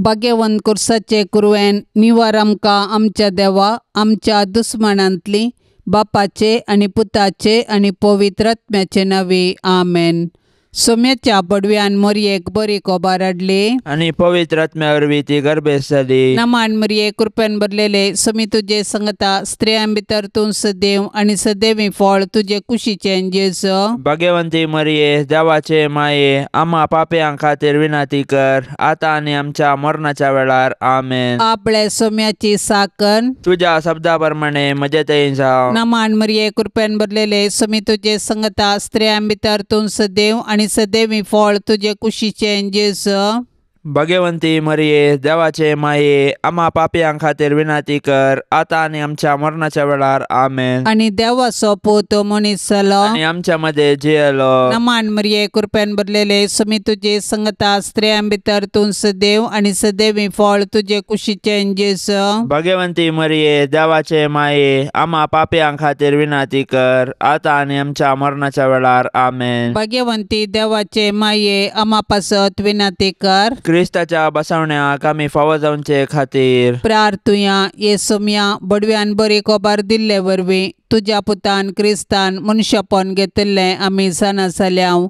भाग्यवंत कुर्साचे कुरवेन निवार आमकां आमच्या देवा आमच्या दुस्मनांतली बापाचे आनी पुताचे आनी पवित्र आत्म्याचे नवे आमेन। सोम्याच्या पडव्यान मरयेक बरी कोबार हाडली आनी पवित्र आत्म्या वरवीं ती गर्भेस जाली। नमान मरये कृपेन भरलेले सोमी तुजे संगता स्त्रियां भितर तूं सदैव आनी सदैवी फळ तुजे कुशीचे जेजू। भाग्यवंती मरिये देवाचे माये आम्हा पाप्यां खातीर विनाती कर आता आनी आमच्या मरणाच्या वेळार आमेन। आपले सोम्याची साकन तुझ्या शब्दा प्रमाणे म्हजे थंय जावं। नमान मरये कृपेन भरलेले सोमी तुजे संगता स्त्रियां भितर तूं सदैव आनी सदैवी फळ तुजे कुशीचे जेजू। भाग्यवंती मरिये देवाचे माये आम्हा पाप्यां खातीर विनाती कर आता आनी आमच्या मरणाच्या वेळार आमेन। आनी देवाचो पूत मनीस जालो आनी आमच्या मध्ये जियेलो। नमान मरये कृपेन भरलेले सोमी तुजे संगता स्त्रियां भितर तूं सदैव आनी सदैवी फळ तुजे कुशीचे जेजू। भाग्यवंती मरिये देवाचे माये आम्हा पाप्यां खातीर विनाती कर आता आनी आमच्या मरणाच्या वेळार आमेन। भाग्यवंती देवाचे माये आम्हा पासत विनाती कर क्रिस्ताच्या बसवण्याक आमी फावो जावचे खातीर प्रार्थुया ये सोम्या बडव्यान बरी कोबार दिल्ले वरवीं तुज्या पुतान क्रिस्तान मनुष्यपण घेतिल्लें आमी जाणा जाल्याव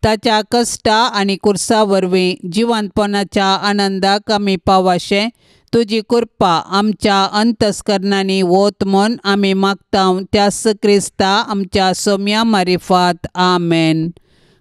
ताच्या कश्टा आनी कुर्सा वरवीं जिवंतपणाच्या आनंदाक आमी पावाशे तुजी कृपा आमच्या अंतस्करणांनी वोत म्हूण आमी मागतां त्यास क्रिस्ता आमच्या सोम्या मारिफात आमेन।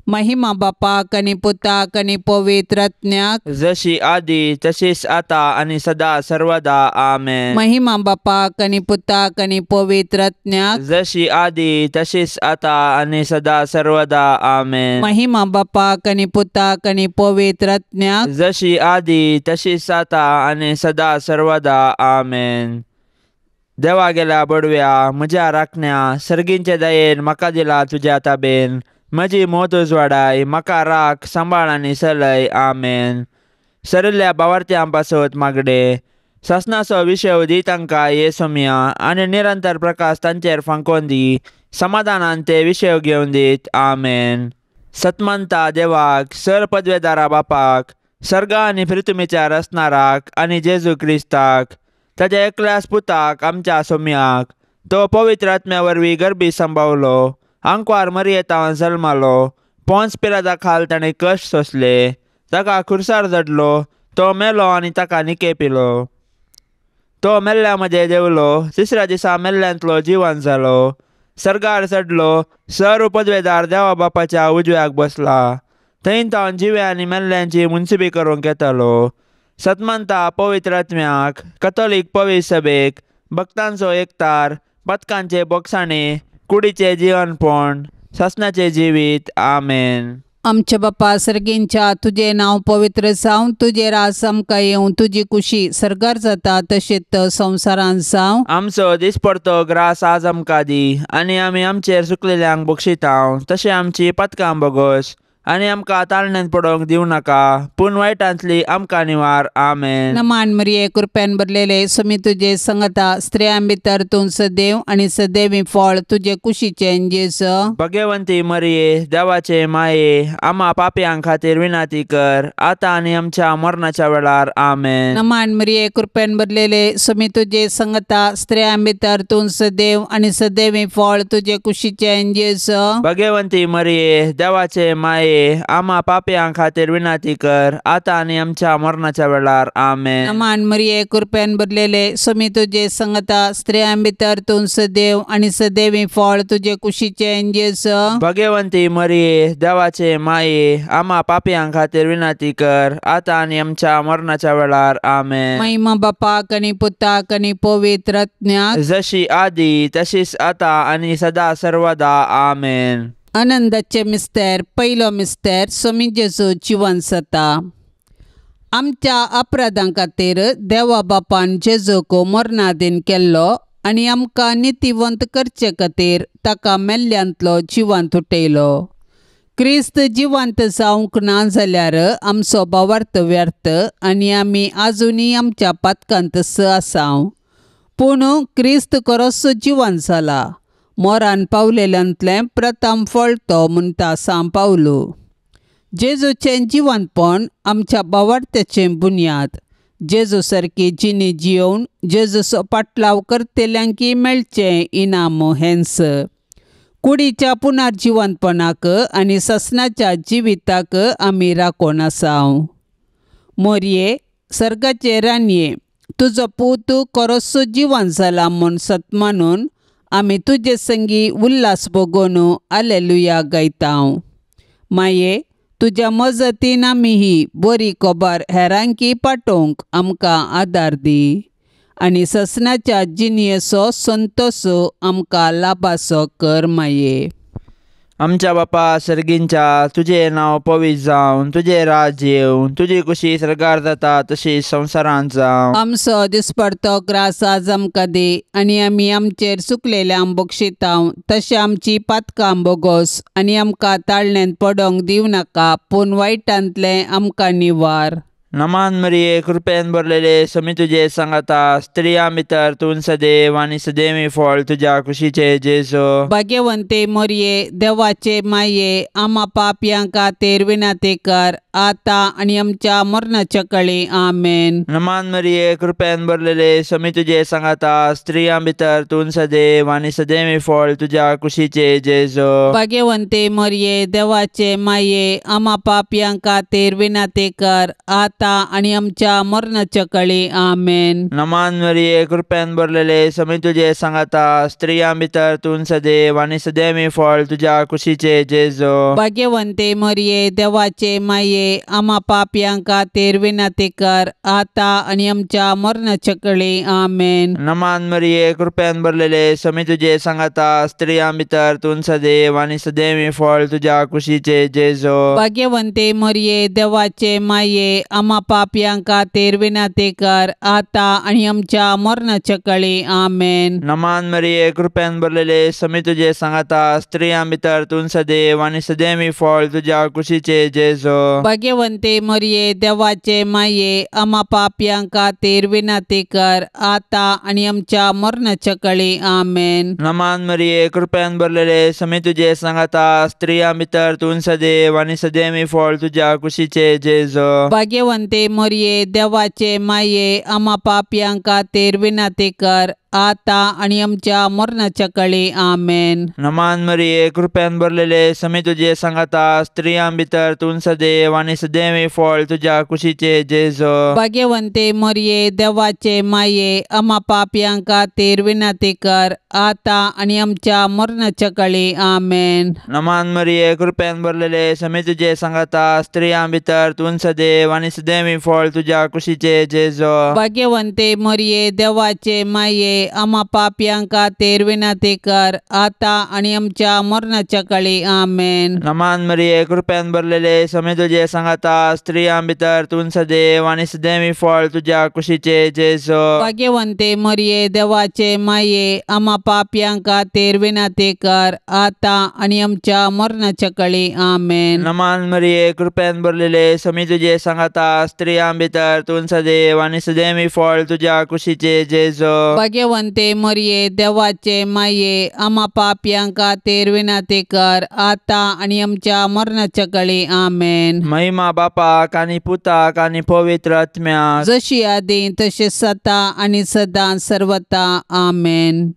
महिमा बापाक आनी पुताक आनी पवित्र आत्म्याक जशी आदी तशीच आता आनी सदा सर्वदा आमेन। महिमा बापाक आनी पुताक आनी पवित्र आत्म्याक जशी आदी तशीच आता आनी सदा सर्वदा आमेन। महिमा बापाक आनी पुताक आनी पवित्र आत्म्याक जशी आदी तशीच आता आनी सदा सर्वदा आमेन। देवा गेल्या बडव्या म्हज्या राखण्या सर्गींचे दयेन म्हाका दिला तुज्या ताबेन म्हजी मोत उजवाडाय म्हाका राख सांबाळ आनी चलय आमेन। सरिल्ल्या बावार्थ्यां पासत मागडे शासनाचो विशय दी तांकां ये सोम्या आनी निरंतर प्रकाश तांचेर फांकोन दी समाधानान ते विशय घेवन दीत आमेन। सतमंता देवाक सर पदवेदारा बापाक सर्गा आनी पृथ्वीच्या रचणाराक आनी जेजू क्रिस्ताक ताच्या एकल्याच पुताक आमच्या सोम्याक तो पवित्र आत्म्या वरवीं गर्भी सांबावलो आंकवार मरियेतावन जल्मालो पोंच पिलाता खाल ताणें कश्ट सोंसले ताका खुर्सार जडलो तो मेलो आनी ताका निके पिलो तो मेल्ल्या मध्ये देवलो तिसऱ्या दिसा मेल्ल्यांतलो जिवंत जालो सर्गार चडलो सर पदवेदार देवा बापाच्या उजव्याक बसला थंय तावन जिवे आनी मेल्ल्यांची मुन्सिबी करूंक येतलो। सतमंता पवित्र आत्म्याक कथोलीक पवित्र सभेक भक्तांचो एकतार पथकांचे बोगसाणे कुडीचे जीवनपण शासनाचे जिवीत आमेन। आमच्या बापा सर्गींच्या तुझे नाव पवित्र जावं तुझे रास आमकां येवं तुजी कुशी सर्गार जाता तशेंच संवसारांत जावं। आमचो दिसपडतो ग्रास आज आमकां दी आनी आमी आमचेर चुकलेल्यांक बक्षितांव तशें आमची पथकां बोगोस आनी आमकां ताळण्यांत पडोवंक दिवं नाका पूण वायटांतली आमकां निवार आमेन। नमान मरिये कृपेन भरलेले सोमी तुजे संगता स्त्रियां भितर तूं सदैव आनी सदैवी फळ तुजे कुशीचे जेजू। भाग्यवंती मरिये देवाचे माये आम्हा पाप्यां खातीर विनाती कर आता आनी आमच्या मरणाच्या वेळार आमेन। नमान मरिये कृपेन भरलेले सोमी तुजे संगता स्त्रियां भितर तूं सदैव आनी सदैवी फळ तुजे कुशीचे जेजू। भाग्यवंती मरिये देवाचे माये आम्हा पाप्यां खातीर विनाती कर आता आनी आमच्या मरणाच्या वेळार आमेन। नमान मरिये कृपेन भरलेले सोमी तुजे संगता स्त्रियां भितर तूं सदैव आनी सदैवी फळ तुजे कुशीचे जेजू। भाग्यवंती मरिये देवाचे माये आम्हा पाप्यां खातीर विनाती कर आता आनी आमच्या मरणाच्या वेळार आमेन। महिमा बापाक आनी पुताक आनी पवित्र आत्म्याक जशी आदी तशीच आता आनी सदा सर्वदा आमेन। आनंदाचे मिस्तेर पयलो मिस्तेर सोमी जेजू जिवंत जाता। आमच्या अपराधां खातीर देवा बापान जेजूक मरणाधीन केल्लो आनी आमकां नितीवंत करचे खातीर ताका मेल्ल्यांतलो जिवंत उठयलो। क्रिस्त जिवंत जावंक ना जाल्यार आमचो भावार्थ व्यर्थ आनी आमी आजुनी आमच्या पातकांत आसाव पूण क्रिस्त खरोच जिवंत जाला मोरान पावलेल्यांतलें प्रथम फळ तो म्हणटा सांग पावलो। जेजूचें जिवंतपण आमच्या भावार्थ्याचें बुन्याद जेजू सारकी जिणी जियोवन जेजूचो पाटलाव करतेल्यांकी मेळचें इनाम हेंस. कुडीच्या पुनर्जिवंतपणाक आनी ससनाच्या जिविताक आमी राखोन आसाव. मोरये, सर्गाचे रानये, तुजो पूत खरोच जिवंत जाला म्हूण सत मानून आमी तुजे संगी उल्हास भोगोवन हालेलुया गायताव. माये, तुज्या मजतीन आमी ही बरी खबर हेरांकी पाठोवंक आमकां आदार दी आनी ससनाच्या जिणयेचो संतोश आमकां लाभासो कर माये. आमच्या बापा सर्गींच्या, तुझे नांव पवित्र जावन, तुझे राज येवन, तुजी कुशी सरकार जाता तशी संवसारांत जावं. आमचो दिसपडतो ग्रास आज आमकां दे आनी आमी आमचेर चुकलेल्यांक बक्षिताव तशें आमची पातकां बोगोस आनी आमकां ताळण्यांत पडोंक दिवं नाका पूण वायटांतलें आमकां निवार. नमान मरिये, कृपेन भरलेले समी तुजे सांगाता, स्त्रियां भितर तूं सदैव आनी सदैवी फळ तुज्या कुशीचे जेजो. भाग्यवंते मोरये, देवाचे माये, आम्हा पापयांक खातीर विनाती कर आता आनी आमच्या मरणाच्या कळी. आमेन. नमान मरिये, कृपेन भरलेले समी तुजे सांगाता, स्त्रियां भितर तूं सदैव आनी सदैवी फळ तुज्या कुशीचे जेजो. भाग्यवंते मोरये, देवाचे माये, आम्हा पापयांक खातीर विनाती कर आता आणि आमच्या मरणाच्या कळी. आमेन. नमान मरिये, कृपेन भरलेले समी तुजे सांगाता, स्त्रियां भितर तूं सदैव आनी सदैवी फळ तुज्या कुशीचे जेजो. भाग्यवंते मोरये, देवाचे माये, आम्हा पापयांक खातीर विनाती कर आता आणि आमच्या मरणाच्या कळी. आमेन. नमान मरिये, कृपेन भरलेले समी तुजे सांगाता, स्त्रियां भितर तूं सदैव आनी सदैवी फळ तुज्या कुशीचे जेजो. भाग्यवंते मोरये, देवाचे माये, आम्हा पापयांक खातीर विनाती कर आता आणि आमच्या मरणाच्या कळी. आमेन. नमान मरिये, कृपेन भरलेले समी तुजे सांगाता, स्त्रियां भितर तूं सदैव आनी सदैवी फळ तुज्या कुशीचे जेजो. भाग्यवंते मोरये, देवाचे माये, आम्हा पापयांक खातीर विनाती कर आता आणि आमच्या मरणाच्या कळी. आमेन. नमान मरिये, कृपेन भरलेले समी तुजे सांगाता, स्त्रियां भितर तूं सदैव आनी सदैवी फळ तुज्या कुशीचे जेजो. भाग्यवंते मोरये, देवाचे माये, आम्हा पापयांक खातीर विनाती कर आता आणि आमच्या मरणाच्या कळी. आमेन. नमान मरिये, कृपेन भरलेले समी तुजे सांगाता, स्त्रियां भितर तूं सदैव आनी सदैवी फळ तुज्या कुशीचे जेजो. भाग्यवंते मोरये, देवाचे माये, आम्हा पापयांक खातीर विनाती कर आता आणि आमच्या मरणाच्या कळी. आमेन. नमान मरिये, कृपेन भरलेले समी तुजे सांगाता, स्त्रियां भितर तूं सदैव आनी सदैवी फळ तुज्या कुशीचे जेजो. भाग्यवंते मोरये, देवाचे माये, आम्हा पापयांक खातीर विनाती कर आता आणि आमच्या मरणाच्या कळी. आमेन. नमान मरिये, कृपेन भरलेले समी तुजे सांगाता, स्त्रियां भितर तूं सदैव आनी सदैवी फळ तुज्या कुशीचे जेजो. भाग्यवंते मोरये, देवाचे माये, आम्हा पापयांक खातीर विनाती कर आता आणि आमच्या मरणाच्या कळी. आमेन. नमान मरिये, कृपेन भरलेले समी तुजे सांगाता, स्त्रियां भितर तूं सदैव आनी सदैवी फळ तुज्या कुशीचे जेजो. भाग्यवंते मोरये, देवाचे माये, आम्हा पापयांक खातीर विनाती कर आता आणि आमच्या मरणाच्या कळी. आमेन. महिमा बापाक आनी पुताक आनी पवित्र आत्म्याक, जशी आदी तशी सता आणि सदां सर्वता. आमेन.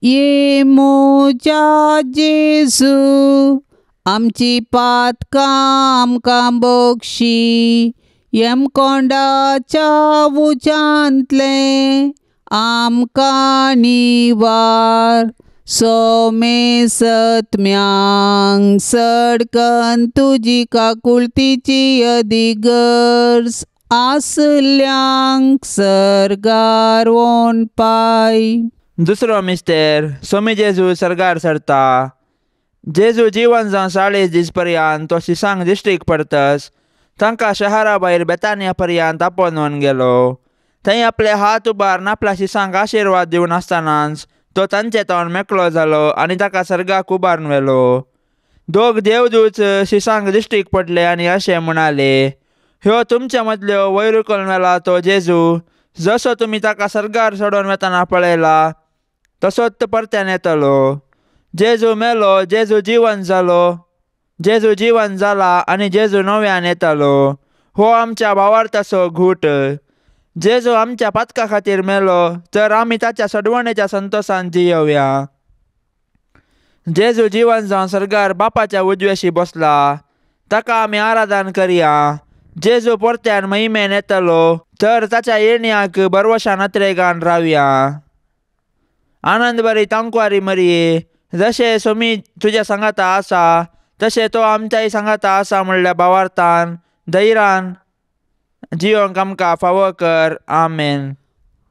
ये मोजा जेजू, आमची पातकां आमकां बक्षी, येम कोंडाच्या उजांतले आमकां निवार. सोमे सत्म्यांक सडकन तुजी काकुळतीची अधिगर्ज, आसल्यांक सर्गार वोन पाय. दुसरो मिस्तेर, सोमी जेजू सर्गार सरता. जेजू जिवन जावन 40 दीस पर्यंत तो शिसांग दिश्टीक परतस तांकां शहरा भायर बेतानिया पर्यंत आपोवन व्हरून गेलो. थंय आपले हात उबारून आपल्या शिसांक आशिर्वाद दिवन आसतनाच तो तांचे तोंड मेकळो जालो आनी ताका सर्गाक उबारून व्हेलो. दोग देवदूत शिसांक दिश्टीक पडले आनी अशें म्हणाले, ह्यो तुमच्या मदल्यो वयर करून व्हेला तो जेजू. जसो तुमी ताका सर्गार सोडून वेतना पळयला तसोच तो परत्यान येतलो. जेजू मेलो, जेजू जिवन जालो, जेजू जिवन जाला आनी जेजू नव्यान येतलो. हो आमच्या भावार्थाचो घूट. जेजू आमच्या पातका खातीर मेलो तर आमी ताच्या सडवणेच्या संतोषान जियोवया. जेजू जिवन जावन सर्गार बापाच्या उजव्याशी बसला, ताका आमी आराधन करया. जेजू परत्यान महिमेन येतलो तर ताच्या येणयाक बरवशान नत्रेगान रावया. आनंद बरी तांकवारी मरये, जशे सोमी तुज्या सांगाता आसा तशे तो आमच्याय सांगाता आसा म्हणल्या भावार्थान धैर्यान जियोंक आमकां फावो कर. आमेन.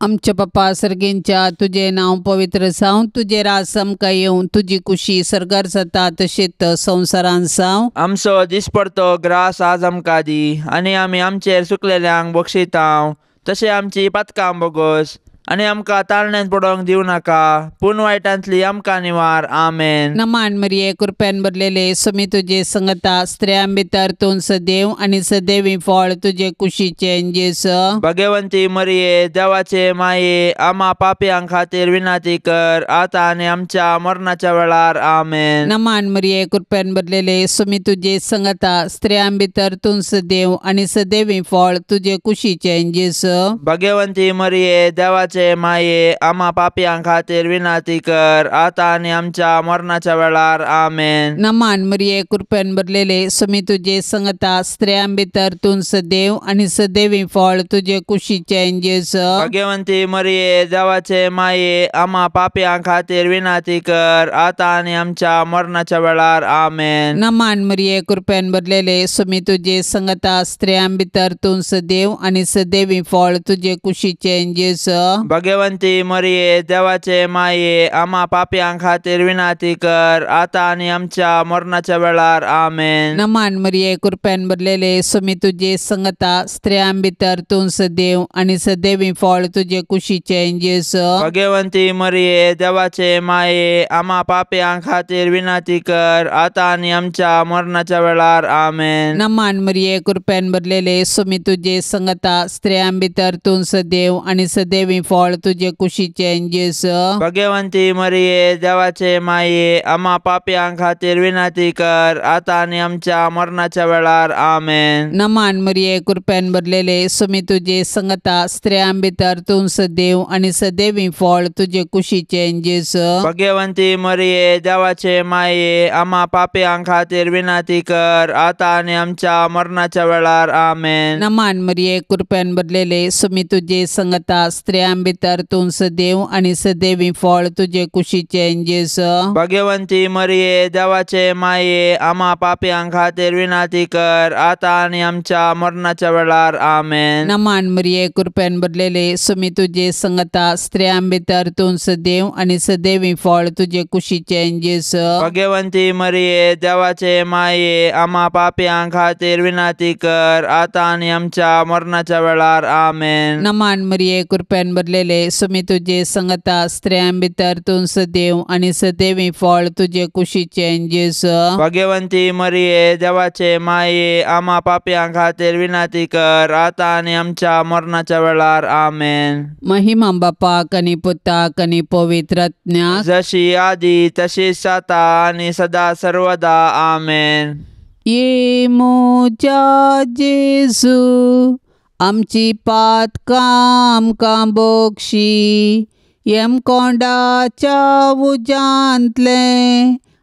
आमच्या बापा सर्गेंच्या तुझे नाव पवित्र जावं, तुझे रास आमकां येवं, तुजी कुशी सर्गार जाता तशेंच संवसारान जावं. आमचो दिसपडतो ग्रास आज आमकां दी, आनी आमी आमचेर चुकलेल्यांक बक्षितांव तशें आमची पातकां बोगोस, आनी आमकां ताळण्यांत पडोवंक दिवं नाका, पूण वायटांतली आमकां निवार. आमेन. नमान मरिये कृपेन भरलेले सोमी तुझे संगता स्त्रियां भितर तूं सदैव आनी सदैवी फळ तुझे कुशीचे जेस. भगवंती मरिये देवाचे माये, आम्हा पापयांक खातीर विनाती कर, आता आनी आमच्या मरणाच्या वेळार. आमेन. नमान मरिये कृपेन भरलेले सोमी तुझे संगता स्त्रियां भितर तूं सदैव आनी सदैवी फळ तुझे कुशीचे जेस. भगवंती मरिये देवाचे माये, आम्हा पापयांक खातीर विनाती कर, आता आनी आमच्या मरणाच्या वेळार. आमेन. नमान मरिये कृपेन भरलेले सोमी तुझे संगता स्त्रियां भितर तूं सदैव आनी सदैवी फळ तुझे कुशीचे जेस. भगवंती मरिये देवाचे माये, आम्हा पापयांक खातीर विनाती कर, आता आनी आमच्या मरणाच्या वेळार. आमेन. नमान मरिये कृपेन भरलेले सोमी तुझे संगता स्त्रियां भितर तूं सदैव आनी सदैवी फळ तुझे कुशीचे जेस. भगवंती मरिये देवाचे माये, आम्हा पापयांक खातीर विनाती कर, आता आनी आमच्या मरणाच्या वेळार. आमेन. नमान मरिये कृपेन भरलेले सोमी तुझे संगता स्त्रियां भितर तूं सदैव आनी सदैवी फळ तुझे कुशीचे जेस. भगवंती मरिये देवाचे माये, आम्हा पापयांक खातीर विनाती कर, आता आनी आमच्या मरणाच्या वेळार. आमेन. नमान मरिये कृपेन भरलेले सोमी तुझे संगता स्त्रियां भितर तूं सदैव आनी सदैवी फळ तुझे कुशीचे जेस. भगवंती मरिये देवाचे माये, आम्हा पापयांक खातीर विनाती कर, आता आनी आमच्या मरणाच्या वेळार. आमेन. नमान मरिये कृपेन भरलेले सोमी तुझे संगता स्त्रियां भितर तूं सदैव आनी सदैवी फळ तुझे कुशीचे जेस. भगवंती मरिये देवाचे माये, आम्हा पापयांक खातीर विनाती कर, आता आनी आमच्या मरणाच्या वेळार. आमेन. नमान मरिये कृपेन भरलेले सोमी तुझे संगता स्त्रियां भितर तूं सदैव आनी सदैवी फळ तुझे कुशीचे जेस. भगवंती मरिये देवाचे माये, आम्हा पापयांक खातीर विनाती कर, आता आनी आमच्या मरणाच्या वेळार. आमेन. नमान मरिये कृपेन भरलेले सोमी तुझे संगता स्त्रियां भितर तूं सदैव आनी सदैवी फळ तुझे कुशीचे जेस. भगवंती मरिये देवाचे माये, आम्हा पापयांक खातीर विनाती कर, आता आनी आमच्या मरणाच्या वेळार. आमेन. नमान मरिये कृपेन भरलेले सोमी तुझे संगता स्त्रियां भितर तूं सदैव आनी सदैवी फळ तुझे कुशीचे जेस. भगवंती मरिये देवाचे माये, आम्हा पापयांक खातीर विनाती कर, आता आनी आमच्या मरणाच्या वेळार. आमेन. महिमा बापाक आनी पुताक आनी पवित्र आत्म्याक, जशी आदी तशीच आता आनी सदा सर्वदा. आमेन. ये मोच्या जेजू आमची पातकां आमकां बोगशी, येमकोंडाच्या उजांतले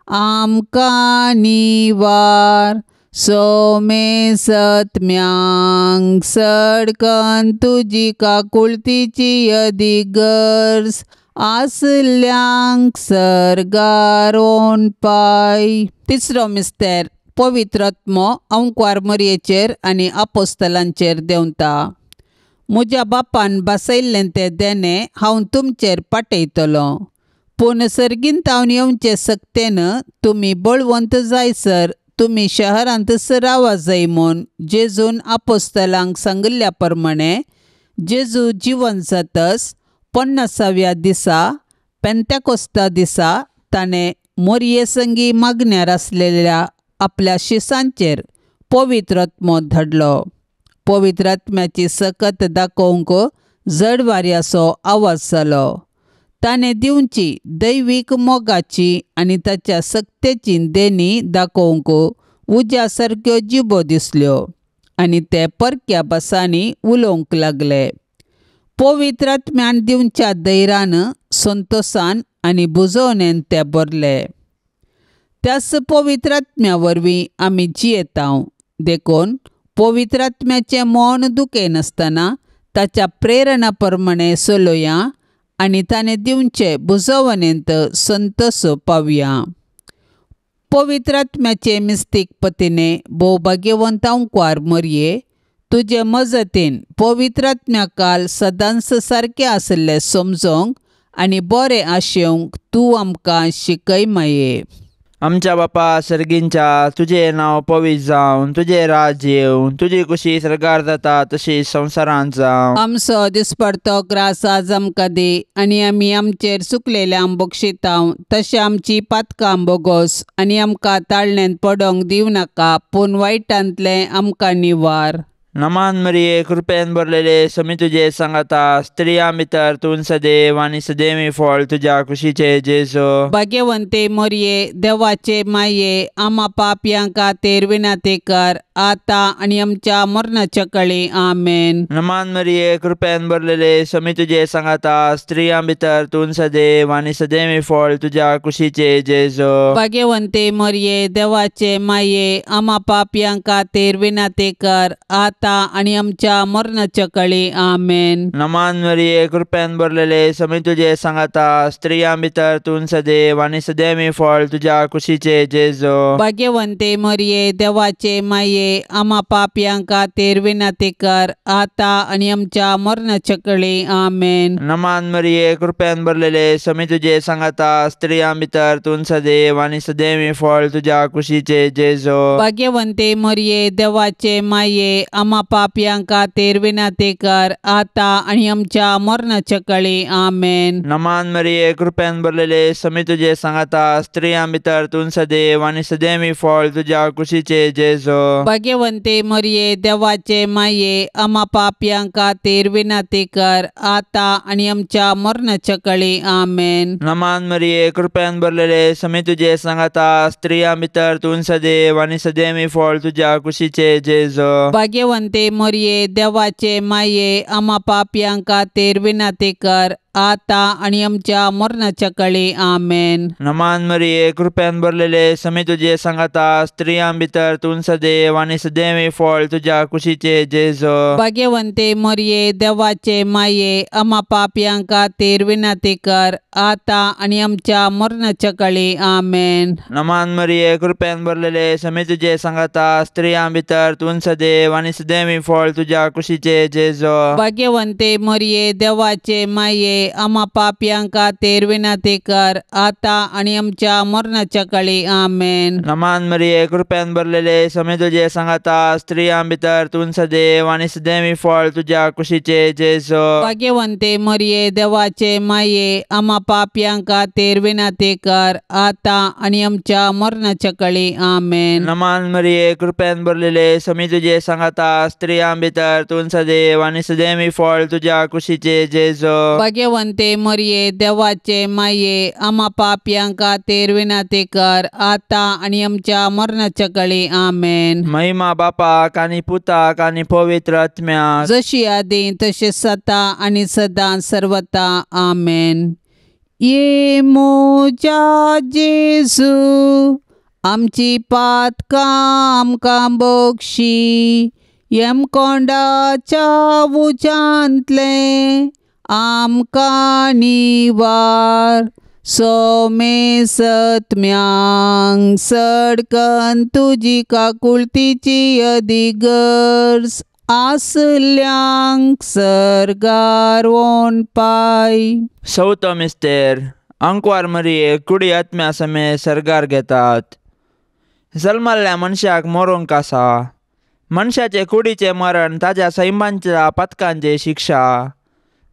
आमकां निवार. सोमे सत्म्यांक सडकन तुजी काकुळतीची अदीक गरज, आसल्यांक सर्गारोन पाय. तिसरो मिस्तेर पवित्र आत्मो अंकवार मरयेचेर आनी आपोस्तलांचेर देंवता. म्हज्या बापान बसयल्लें तें देणें हांव तुमचेर पाटयतलो, पूण सर्गींतावन येवचे सक्तेन तुमी बळवंत जायसर तुमी शहरांत रावा जाय म्हूण जेजून आपोस्तलांक सांगिल्ल्या प्रमाणे जेजू जिवन जातस 50व्या दिसा पेंतेकोस्ता दिसा ताणें मोरये संगी मागण्यार आसलेल्या आपल्या शिसांचेर पवित्र आत्मो धाडलो. पवित्र आत्म्याची सकत दाखोवंक जड वाऱ्याचो आवाज जालो. ताणें दिवची दैवीक मोगाची आनी ताच्या सक्तेची देणी दाखोवंक उज्या सारक्यो जिबो दिसल्यो, आनी ते परक्या भासांनी उलोवंक लागले. पवित्रात्म्यान दिवच्या दैरान संतोषान आनी बुजवणेन ते भरले. त्याच पवित्रात्म्या वरवीं आमी जियेतांव. देखून पवित्रात्म्याचें मौन दुखे नासतना ताच्या प्रेरणा प्रमाणे चलोया आनी ताणें दिवचे बुजवणेंत संतोष पावया. पवित्रात्म्याचे मिस्तीक पतीने भोवभाग्यवंतांकार मरये, तुजे मजतीन पवित्रात्म्याकाल सदांच सारकें आसले समजोंक आनी बरें आशेवंक तूं आमकां शिकय माये. आमच्या बापा सर्गींच्या, तुझे नांव पवित्र जावन, तुझे राज येवं, तुजी कुशी सरकार जाता तशी संवसारांत जावं. आमचो दिसपडतो ग्रास आज आमकां दी, आनी आमी आमचेर चुकलेल्यांक बक्षितांव. तशें आमची पातकां बोगोस आनी आमकां ताळणेंत पडोंक दिवं नाका, पूण वायटांतलें आमकां निवार. नमान मरिये, कृपेन भरलेले समी तुजे सांगाता, स्त्रियां भितर तूं सदैव आनी सदैवी फळ तुज्या कुशीचे जेजो. भाग्यवंते मरिये, देवाचे माये, आम्हा पापयां खातीर विनंती कर, आता आनी आमच्या मरणाच्या काळी आमेन. नमान मरिये, कृपेन भरलेले समी तुजे सांगाता, स्त्रियां भितर तूं सदैव आनी सदैवी फळ तुज्या कुशीचे जेजो. भाग्यवंते मरिये, देवाचे माये, आम्हा पापयां खातीर विनंती कर, आता आनी आमच्या मरणाच्या काळी आमेन. नमान मरिये, कृपेन भरलेले समी तुजे सांगाता, स्त्रियां भितर तूं सदैव आनी सदैवी फळ तुज्या कुशीचे जेजो. भाग्यवंते मरिये, देवाचे माये, आम्हा पापयां खातीर विनंती कर, आता आनी आमच्या मरणाच्या काळी आमेन. नमान मरिये, कृपेन भरलेले समी तुजे सांगाता, स्त्रियां भितर तूं सदैव आनी सदैवी फळ तुज्या कुशीचे जेजो. भाग्यवंते मरिये, देवाचे माये, आम्हा पापयां खातीर विनंती कर, आता आनी आमच्या मरणाच्या काळी आमेन. नमान मरिये, कृपेन भरलेले समी तुजे सांगाता, स्त्रियां भितर तूं सदैव आनी सदैवी फळ तुज्या कुशीचे जेजो. भाग्यवंते मरिये, देवाचे माये, आम्हा पापयां खातीर विनंती कर, आता आनी आमच्या मरणाच्या काळी आमेन. नमान मरिये, कृपेन भरलेले समी तुजे सांगाता, स्त्रियां भितर तूं सदैव आनी सदैवी फळ तुज्या कुशीचे जेजो. भाग्यवंते मरिये, देवाचे माये, आम्हा पापयां खातीर विनंती कर, आता आनी आमच्या मरणाच्या काळी आमेन. नमान मरिये, कृपेन भरलेले समी तुजे सांगाता, स्त्रियां भितर तूं सदैव आनी सदैवी फळ तुज्या कुशीचे जेजो. भाग्यवंते मरिये, देवाचे माये, आम्हा पापयां खातीर विनंती कर, आता आनी आमच्या मरणाच्या काळी आमेन. नमान मरिये, कृपेन भरलेले समी तुजे सांगाता, स्त्रियां भितर तूं सदैव आनी सदैवी फळ तुज्या कुशीचे जेजो. भाग्यवंते मरिये, देवाचे माये, आम्हा पापयां खातीर विनंती कर, आता आनी आमच्या मरणाच्या काळी आमेन. नमान मरिये, कृपेन भरलेले समी तुजे सांगाता, स्त्रियां भितर तूं सदैव आनी सदैवी फळ तुज्या कुशीचे जेजो. भाग्यवंते मरिये, देवाचे माये, आम्हा पापयां खातीर विनंती कर, आता आनी आमच्या मरणाच्या काळी आमेन. नमान मरिये, कृपेन भरलेले समी तुजे सांगाता, स्त्रियां भितर तूं सदैव आनी सदैवी फळ तुज्या कुशीचे जेजो. भाग्यवंते मरिये, देवाचे माये, आम्हा पापयां खातीर विनंती कर, आता आनी आमच्या मरणाच्या काळी आमेन. महिमा बापाक आनी पुताक आनी पवित्र आत्म्याक, जशी आदी तशें सता आनी सदां सर्वता आमेन. ये मोजा जेजू, आमची पातकां आमकां बक्षी, येमकोंडाच्या उजांतले आमकां निवार. सोमे सत्म्यांक सडकन तुजी काकुळतीची अधिगर्ज, आसल्यांक सरगार वोन पाय. चवथो मिस्तेर, अंकवार मरिये कुडी आत्म्या समेत सरगार घेतात. जल्माल्ल्या मनशाक मरोंक आसा. मनशाचे कुडीचे मरण ताच्या सैमांच्या पथकांचे शिक्षा.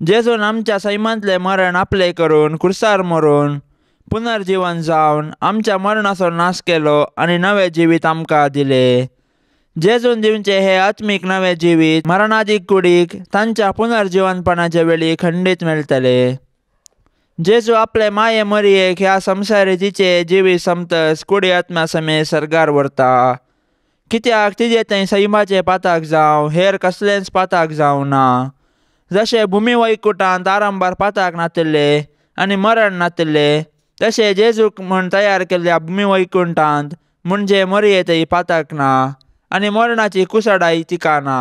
जेजून आमच्या सैमांतले मरण आपले करून कुर्सार मरून पुनर्जीवन जावन आमच्या मरणाचो नाश केलो आनी नवे जिवीत आमकां दिले. जेजून दिवचे हे आत्मीक नवे जिवीत मरणादीक कुडीक तांच्या पुनर्जीवनपणाचे वेळी खंडीत मेळटले. जेजू आपले माये मरियेक ह्या संसारीचे जिवीत समतस कुडी आत्म्या समेत सरगार व्हरता. कित्याक तिजे थंय सैमाचे पाताक जावं हेर कसलेंच पाताक जावं ना. जशे भुमी वैकुटांत आरंभार पाताक नातिल्ले आनी मरण नातिल्ले तशे जेजूक म्हण तयार केल्ल्या भुमी वैकुंठांत म्हणजे मरये पाताक ना आनी मरणाची कुसडाई तिका ना.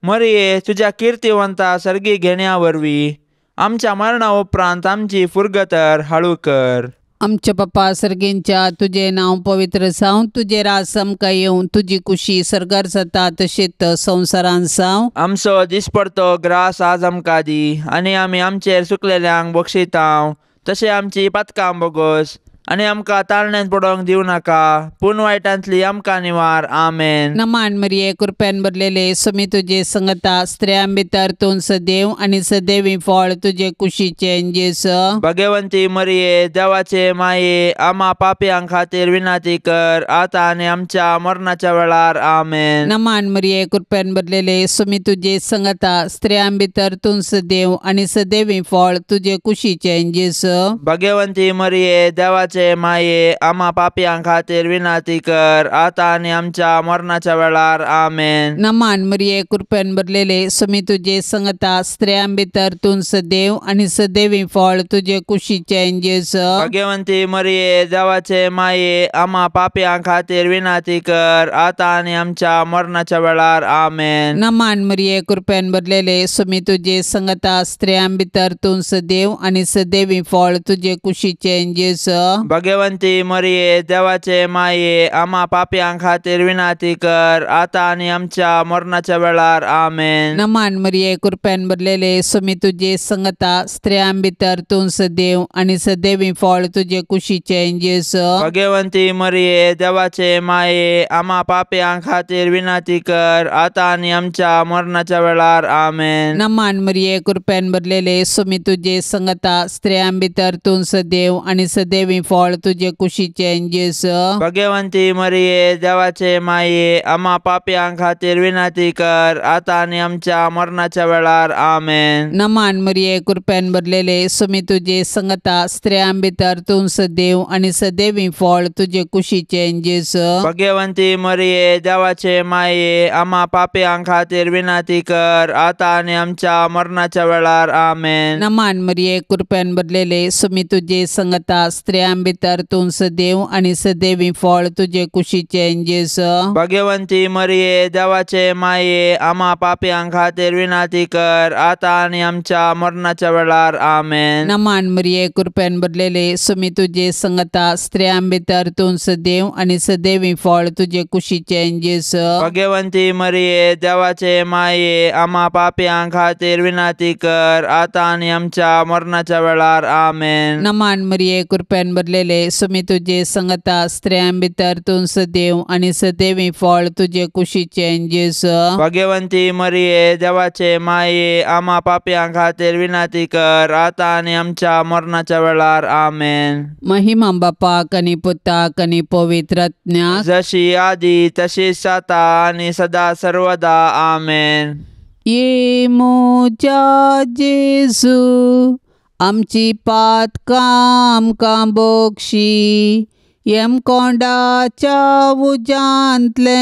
मरये तुज्या किर्तिवंता सर्गी घेण्या वरवीं आमच्या मरणा उपरांत आमची फुरगतर हाळू कर. आमच्या बापा सर्गेंच्या तुझे नाव पवित्र जावं, तुझे राज आमकां येवं, तुजी कुशी सरकार जाता तशेंच संवसारांत जावं. आमचो दिसपडतो ग्रास आज आमकां दी आनी आमी आमचेर चुकलेल्यांक बक्षितांव तशें आमची पातकां बोगोस आनी आमकां ताळण्यांत पडोवंक दिवं नाका पूण वायटांतली आमकां निवार. आमेन. नमान मरिये कृपेन भरलेले समी तुजे संगता स्त्रियां भितर तूं सदैव आनी सदैवी फळ तुजे कुशीचे जेस. भगवंती मरिये देवाचे माये आम्हा पापयां खातीर विनाती कर आता आनी आमच्या मरणाच्या वेळार. आमेन. नमान मरिये कृपेन भरलेले समी तुजे संगता स्त्रियां भितर तूं सदैव आनी सदैवी फळ तुजे कुशीचे जेस. भगवंती मरिये देवाचे माये आम्हा पापयां खातीर विनाती कर आता आनी आमच्या मरणाच्या वेळार. आमेन. नमान मरिये कृपेन भरलेले समी तुजे संगता स्त्रियां भितर तूं सदैव आनी सदैवी फळ तुजे कुशीचे जेस. भगवंती मरिये देवाचे माये आम्हा पापयां खातीर विनाती कर आता आनी आमच्या मरणाच्या वेळार. आमेन. नमान मरिये कृपेन भरलेले समी तुजे संगता स्त्रियां भितर तूं सदैव आनी सदैवी फळ तुजे कुशीचे जेस. भगवंती मरिये देवाचे माये आम्हा पापयां खातीर विनाती कर आता आनी आमच्या मरणाच्या वेळार. आमेन. नमान मरिये कृपेन भरलेले समी तुजे संगता स्त्रियां भितर तूं सदैव आनी सदैवी फळ तुजे कुशीचे जेस. भगवंती मरिये देवाचे माये आम्हा पापयां खातीर विनाती कर आता आनी आमच्या मरणाच्या वेळार. आमेन. नमान मरिये कृपेन भरलेले समी तुजे संगता स्त्रियां भितर तूं सदैव आनी सदैवी फळ तुजे कुशीचे जेस. भगवंती मरिये देवाचे माये आम्हा पापयां खातीर विनाती कर आता आनी आमच्या मरणाच्या वेळार. आमेन. नमान मरिये कृपेन भरलेले समी तुजे संगता स्त्रियां भितर तूं सदैव आनी सदैवी फळ तुजे कुशीचे जेस. भगवंती मरिये देवाचे माये आम्हा पापयां खातीर विनाती कर आता आनी आमच्या मरणाच्या वेळार. आमेन. नमान मरिये कृपेन भरलेले समी तुजे संगता स्त्रियां भितर तूं सदैव आनी सदैवी फळ तुजे कुशीचे जेस. भगवंती मरिये देवाचे माये आम्हा पापयां खातीर विनाती कर आता आनी आमच्या मरणाच्या वेळार. आमेन. नमान मरिये कृपेन भरलेले समी तुजे संगता स्त्रियां भितर तूं सदैव आनी सदैवी फळ तुजे कुशीचे जेस. भगवंती मरिये देवाचे माये आम्हा पापयां खातीर विनाती कर आता आनी आमच्या मरणाच्या वेळार. आमेन. नमान मरिये कृपेन भरलेले समी तुजे संगता स्त्रियां भितर तूं सदैव आनी सदैवी फळ तुजे कुशीचे जेस. भगवंती मरिये देवाचे माये आम्हा पापयां खातीर विनाती कर आता आनी आमच्या मरणाच्या वेळार. आमेन. महिमा बापाक आनी पुताक आनी पवित्र आत्म्याक जशी आदी तशीच आता आनी सदा सर्वदा. आमेन. ये मोच्या जेजू आमची पातकां आमकां बक्षी येम कोंडाच्या उजांतले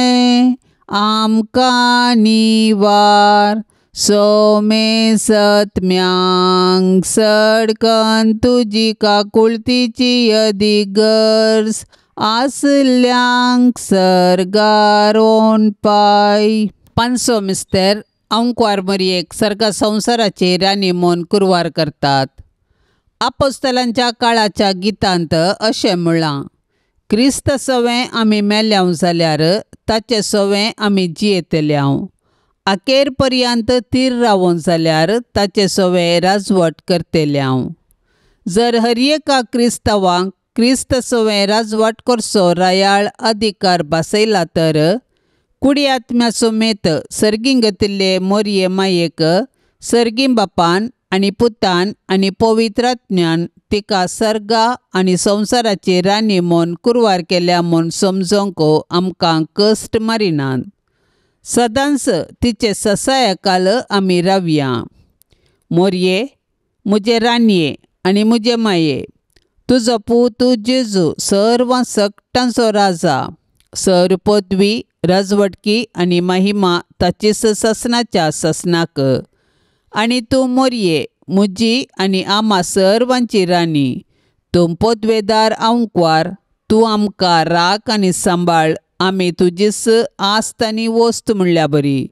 आमकां निवार. सोमे सत्म्यांक सडकन तुजी काकुळतीची अधिगर्ज आसल्यांक सरगारोन पाय. पांचसो मिस्तेर अंकवार मरियेक सर्गा संवसाराचे राणी म्हूण कुरवार करतात. आपोस्तलांच्या काळाच्या गितांत अशें म्हळां, क्रिस्त सवें आमी मेल्याव जाल्यार ताचे सवें आमी जियेतल्याव. अखेर पर्यंत तीर रावूं जाल्यार ताचे सवें राजवट करतल्याव. जर हर एका क्रिस्तांवाक क्रिस्त सवें राजवट करचो रायाळ अधिकार बसयला तर कुडी आत्म्याचो मेत सर्गीं घातिल्ले मोरये मायेक सर्गीं बापान आनी पुतान आनी पवित्र आत्म्यान तिका सर्गा आनी संवसाराची राणी म्हूण कुरवार केल्या म्हूण समजोवंक आमकां कश्ट मारिनात. सदांच तिचे ससायकाल आमी रावया. मोरये, मुजे राणये आनी मुजे माये, तुजो पूत जेजू सर्व सकटांचो राजा, सर पदवी राजवटकी आनी महिमा ताचीच ससनाच्या ससनाक आनी तूं मोरये म्हजी आनी आम्हा सर्वांची राणी. तूं पोदवेदार आंवकवार, तूं आमकां राख आनी सांबाळ. आमी तुजीस आस्त आनी वस्त म्हणल्या बरी.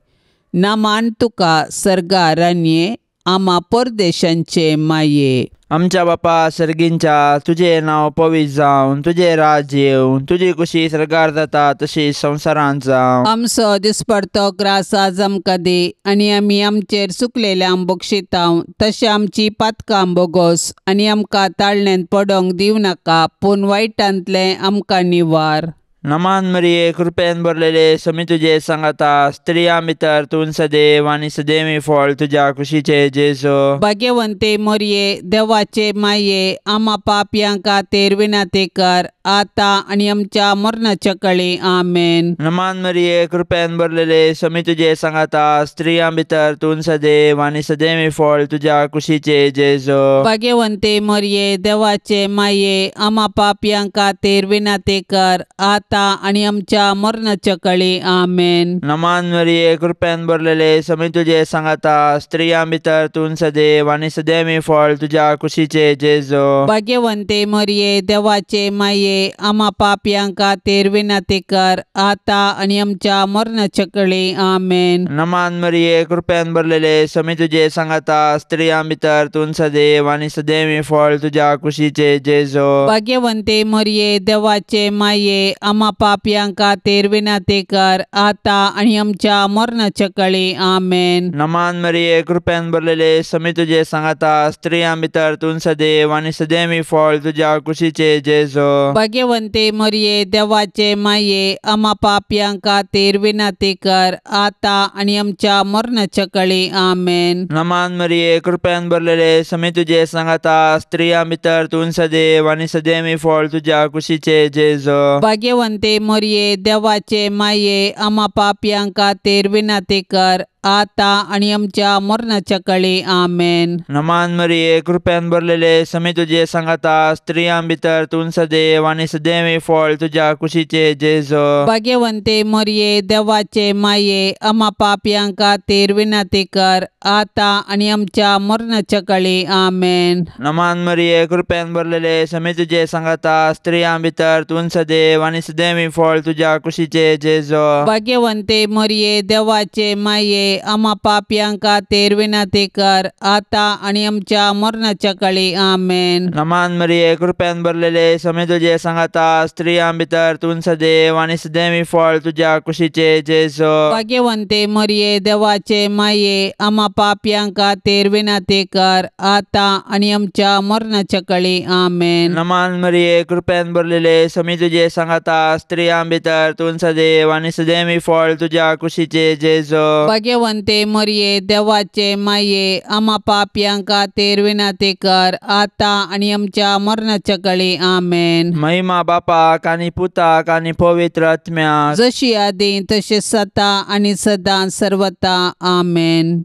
नामान तुका सर्गा रानये, आम्हा परदेशांचे माये. आमच्या बापा सर्गींच्या, तुझे नांव पवित्र जावन, तुझे राज येवन, तुजी कुशी सरकार जाता तशी संवसारांत जावं. आमचो दिसपडतो ग्रास आज आमकां दे, आनी आमी आमचेर चुकलेल्यांक बक्षितांव. तशें आमची पातकां बोगोस, आनी आमकां ताळण्यांत पडोंक दिवं नाका, पूण वायटांतले आमकां निवार. नमान मरिये, कृपेन भरलेले समी तुजे सांगाता, स्त्रियां भितर तूं सदैव आनी सदैवी फळ तुज्या कुशीचे जेजो. भाग्यवंते मोरये, देवाचे माये, आम्हा पापयां खातीर विनाती कर, आतां आनी आमच्या मरणाच्या कळी. आमेन. नमान मरिये, कृपेन भरलेले समी तुजे सांगाता, स्त्रियां भितर तूं सदैव आनी सदैवी फळ तुज्या कुशीचे जेजो. भाग्यवंते मोरये, देवाचे माये, आम्हा पापयां खातीर विनाती कर, आतां आनी आमच्या मरणाच्या कळी. आमेन. नमान मरिये, कृपेन भरलेले समी तुजे सांगाता, स्त्रियां भितर तूं सदैव आनी सदैवी फळ तुज्या कुशीचे जेजो. भाग्यवंते मोरये, देवाचे माये, आम्हा पापयां खातीर विनाती कर, आतां आनी आमच्या मरणाच्या कळी. आमेन. नमान मरिये, कृपेन भरलेले समी तुजे सांगाता, स्त्रियां भितर तूं सदैव आनी सदैवी फळ तुज्या कुशीचे जेजो. भाग्यवंते मोरये, देवाचे माये, आम्हा पापयां खातीर विनाती कर, आतां आनी आमच्या मरणाच्या कळी. आमेन. नमान मरिये, कृपेन भरलेले समी तुजे सांगाता, स्त्रियां भितर तूं सदैव आनी सदैवी फळ तुज्या कुशीचे जेजो. भाग्यवंते मोरये, देवाचे माये, आम्हा पापयां खातीर विनाती कर, आतां आनी आमच्या मरणाच्या कळी. आमेन. नमान मरिये, कृपेन भरलेले समी तुजे सांगाता, स्त्रियां भितर तूं सदैव आनी सदैवी फळ तुज्या कुशीचे जेजो. भाग्यवंते मोरये, देवाचे माये, आम्हा पापयां खातीर विनाती कर, आतां आनी आमच्या मरणाच्या कळी. आमेन. नमान मरिये, कृपेन भरलेले समी तुजे सांगाता, स्त्रियां भितर तूं सदैव आनी सदैवी फळ तुज्या कुशीचे जेजो. भाग्यवंते मोरये, देवाचे माये, आम्हा पापयां खातीर विनाती कर, आतां आनी आमच्या मरणाच्या कळी. आमेन. नमान मरिये, कृपेन भरलेले समी तुजे सांगाता, स्त्रियां भितर तूं सदैव आनी सदैवी फळ तुज्या कुशीचे जेजो. भाग्यवंते मोरये, देवाचे माये, आम्हा पापयां खातीर विनाती कर, आतां आनी आमच्या मरणाच्या कळी. आमेन. नमान मरिये, कृपेन भरलेले समी तुजे सांगाता, स्त्रियां भितर तूं सदैव आनी सदैवी फळ तुज्या कुशीचे जेजो. भाग्यवंते मोरये, देवाचे माये, आम्हा पापयां खातीर विनाती कर, आतां आनी आमच्या मरणाच्या कळी. आमेन. नमान मरिये, कृपेन भरलेले समी तुजे सांगाता, स्त्रियां भितर तूं सदैव आनी सदैवी फळ तुज्या कुशीचे जेजो. भाग्यवंते मोरये, देवाचे माये, आम्हा पापयां खातीर विनाती कर, आतां आनी आमच्या मरणाच्या कळी. आमेन. महिमा बापाक आनी पुताक आनी पवित्र आत्म्याक, जशी आदी तशें सता आनी सदां सर्वता. आमेन.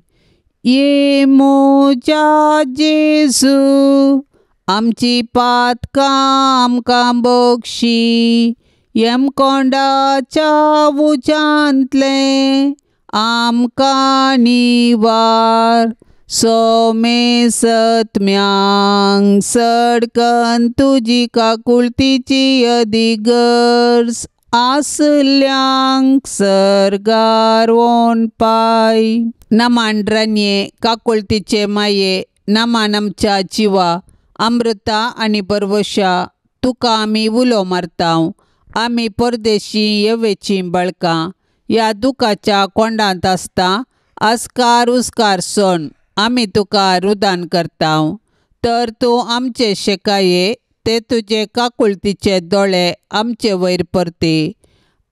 ये मोजा जेजू, आमची पातकां आमकां बक्षी, येमकोंडाच्या उजांतले आमकां निवार. सोमे सत्म्यांक सडकन तुजी काकुळतीची अधिगर्ज, आसल्यांक सर्गार वोन पाय. नमान रानये, काकुळतीचे माये, नमान आमच्या जिवा, अमृता आनी परवशा, तुका आमी उलो मारतांव. आमी परदेशी येवेची बळकां, ह्या दुखाच्या कोंडांत आसता, आस्कार उस्कार सोण आमी तुका रुदान करतांव. तर तूं आमचे शेकाये, ते तुजे काकुळतीचे दोळे आमचे वयर परते,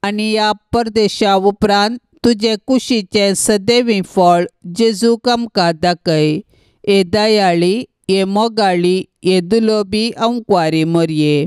आनी ह्या परदेशा उपरांत तुजे कुशीचे सदैवी फळ जेजूक आमकां दाखय. ए दयाळी, ए मोगाळी, ए दुलोबी आंवकवारी मोरये,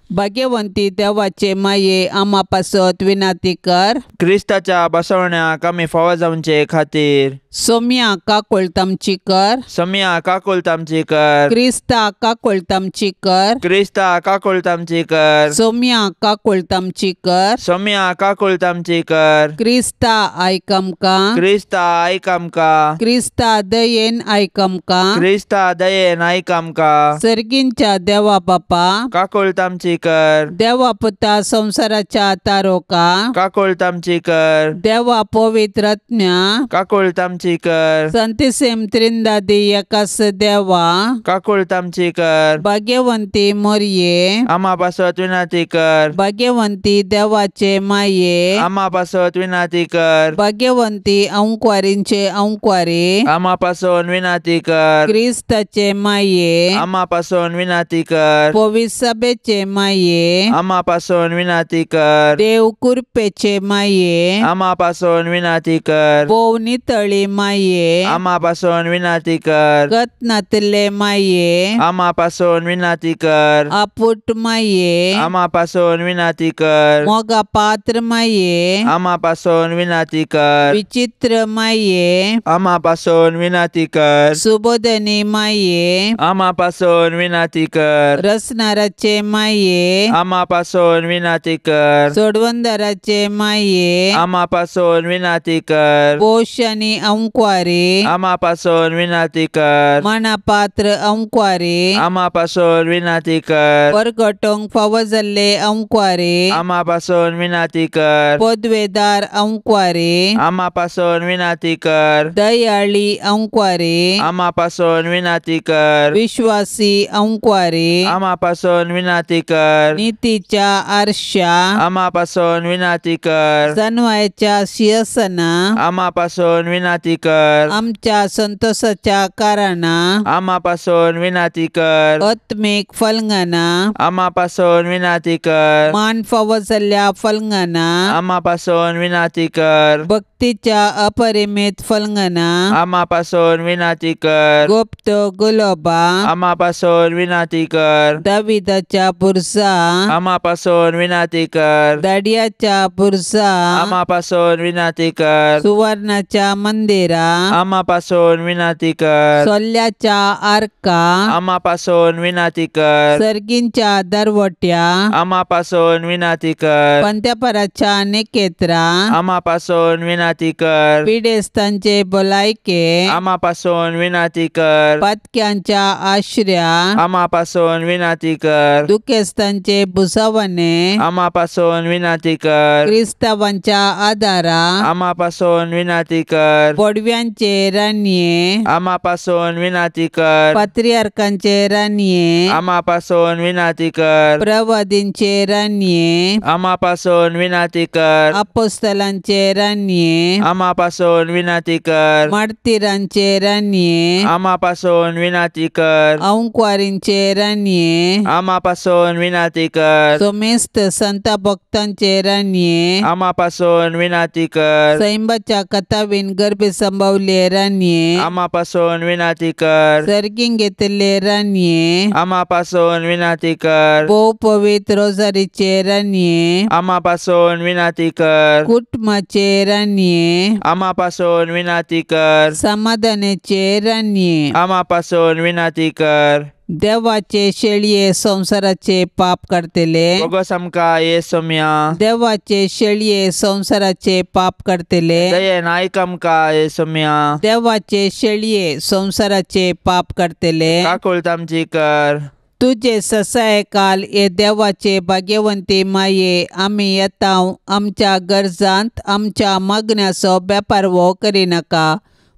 भाग्यवंती देवाचे माये आम्हा पासत विनंती कर. क्रिस्ताच्या बसवण्या कमी फावो जावचे खातीर सोम्या काकोळ तामची कर. सोम्या काकोल तामची कर. क्रिस्ता काकोळ तामची कर. क्रिस्ता काकोल तामची कर. सोम्या काकोळ तामची कर. सोम्या काकोल तामची कर. क्रिस्ता आयक आमकां. क्रिस्ता आयक आमकां. क्रिस्ता दयेन आयक आमकां. क्रिस्ता दयेन आयक आमकां. सर्गींच्या देवा बापा काकोल तामची कर. देवा पुता संसाराच्या तारोका काकोल तामची कर. देवा पवित्रत्म्या काकोल तामची कर. संतिसेम त्रिंदादी एकास देवा काकोल तामची कर. भाग्यवंती मोरये आम्हा पासत विनंती कर. भाग्यवंती देवाचे माये आम्हा पासत विनंती कर. भाग्यवंती अंकुवारींचे अंकुवारी आम्हा पासून विनंती कर. क्रिस्ताचे माये आम्हा पासून विनंती कर. पवित्र सभेचे माये आम्हा पासून विनंती कर. देव कृपेचे माये आम्हा पासून विनंती कर. बोव नितळी माये आम्हा पासून विनंती कर. गतनातले माये आम्हा पासून विनंती कर. आपुट माये आम्हा पासून विनंती कर. मोगा पात्र माये आम्हा पासून विनंती कर. विचित्र माये आम्हा पासून विनंती कर. सुबोधनी माये आम्हा पासून विनंती कर. रसनाराचे माये आम्हा पासून विनंती कर. सोडवंदराचे माये आम्हा पासून विनंती कर. पोषणी अंकुवारी आम्हा पासून विनंती कर. मनापात्र अंकुवारी आम्हा पासून विनंती कर. परगटोंक फावो जाल्ले अंकुवारी आम्हा पासून विनंती कर. पदवेदार अंकुवारी आम्हा पासून विनंती कर. दयाळी अंकुवारी आम्हा पासून विनंती कर. विश्वासी अंकुवारी आम्हा पासून विनंती कर. नीतीच्या आरशा आम्हा पासून विनंती कर. सन्मायाच्या सिंहासना आम्हा पासून विनंती कर. आमच्या संतोषाच्या कारणा आम्हा पासून विनंती कर. आत्मिक फलंगाना आम्हा पासून विनंती कर. मान फावो जाल्ल्या फलंगाना आम्हा पासून विनंती कर. भक्तीच्या अपरिमित फलंगाना आम्हा पासून विनंती कर. गुप्त गुलाबा आम्हा पासून विनंती कर. दाविदाच्या बुरजा आम्हा पासून विनंती कर. दाडियाच्या बुरजा आम्हा पासून विनंती कर. सुवर्णाच्या मंदिरा आम्हा पासून विनंती कर. सोल्ल्याच्या आर्का आम्हा पासून विनंती कर. सर्गींच्या दरवट्या आम्हा पासून विनंती कर. पंत्यापराच्या नेकेत्रा आम्हा पासून विनंती कर. पिडेस्तांचे भलायके आम्हा पासून विनंती कर. पातक्यांच्या आश्र्या आम्हा पासून विनंती कर. दुखेस्तांचे बुसावणे आम्हा पासून विनंती कर. क्रिस्तावांच्या आदारा आम्हा पासून विनंती कर. पडव्यांचे रानये आम्हा पासून विनंती कर. पात्रियार्कांचे रानये आम्हा पासून विनंती कर. प्रवादींचे रानये आम्हा पासून विनंती कर. अपोस्तलांचे रानये आम्हा पासून विनंती कर. मार्तिरांचे रानये आम्हा पासून विनंती कर. अंकुवारींचे रानये आम्हा पासून विनंती कर. सोमेस्त संत भक्तांचे रानये आम्हा पासून विनंती कर. सैंबाच्या कथावीन गर्भे संभवले रानये आम्हा पासून विनंती कर. सर्गीन घेतले रानये आम्हा पासून विनंती कर. भोव पवित्र रोजारीचे रानये आम्हा पासून विनंती कर. कुटुंबाचे रानये आम्हा पासून विनंती कर. समाधानाचे रानये आम्हा पासून विनंती कर. देवाचे शेळये संसाराचे पाप करतले बोगस आमकां येसुम्या. देवाचे शेळये संसाराचे पाप करतले दयेन आयक आमकां येसुम्या. देवाचे शेळये संसाराचे पाप करतले काकूळ तामची कर. तुझे ससाय काल ये देवाचे भाग्यवंती माये आम्ही येताव आमच्या गरजांत आमच्या मागण्याचो बेपारवो करिनाका